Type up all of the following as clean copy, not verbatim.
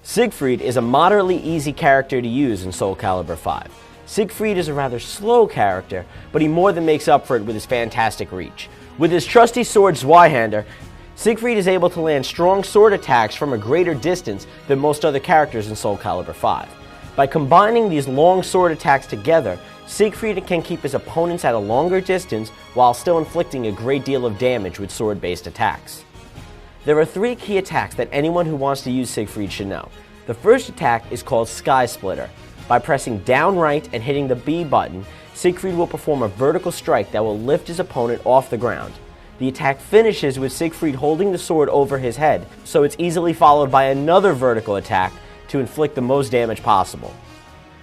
Siegfried is a moderately easy character to use in SoulCalibur 5. Siegfried is a rather slow character, but he more than makes up for it with his fantastic reach. With his trusty sword Zweihander, Siegfried is able to land strong sword attacks from a greater distance than most other characters in SoulCalibur 5. By combining these long sword attacks together, Siegfried can keep his opponents at a longer distance while still inflicting a great deal of damage with sword-based attacks. There are 3 key attacks that anyone who wants to use Siegfried should know. The first attack is called Sky Splitter. By pressing down right and hitting the B button, Siegfried will perform a vertical strike that will lift his opponent off the ground. The attack finishes with Siegfried holding the sword over his head, so it's easily followed by another vertical attack to inflict the most damage possible.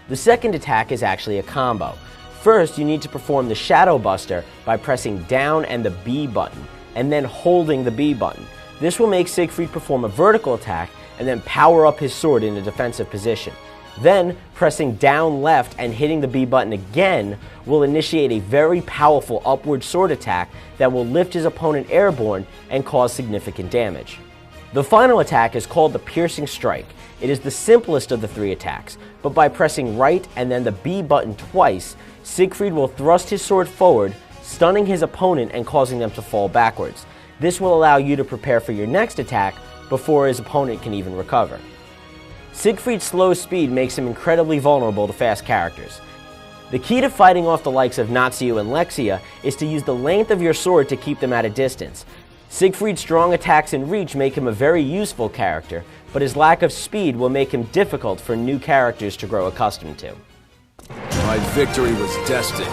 The second attack is actually a combo. First, you need to perform the Shadow Buster by pressing down and the B button, and then holding the B button. This will make Siegfried perform a vertical attack and then power up his sword in a defensive position. Then, pressing down left and hitting the B button again will initiate a very powerful upward sword attack that will lift his opponent airborne and cause significant damage. The final attack is called the Piercing Strike. It is the simplest of the 3 attacks, but by pressing right and then the B button twice, Siegfried will thrust his sword forward, stunning his opponent and causing them to fall backwards. This will allow you to prepare for your next attack before his opponent can even recover. Siegfried's slow speed makes him incredibly vulnerable to fast characters. The key to fighting off the likes of Natsu and Lexia is to use the length of your sword to keep them at a distance. Siegfried's strong attacks and reach make him a very useful character, but his lack of speed will make him difficult for new characters to grow accustomed to. My victory was destined.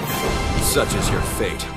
Such is your fate.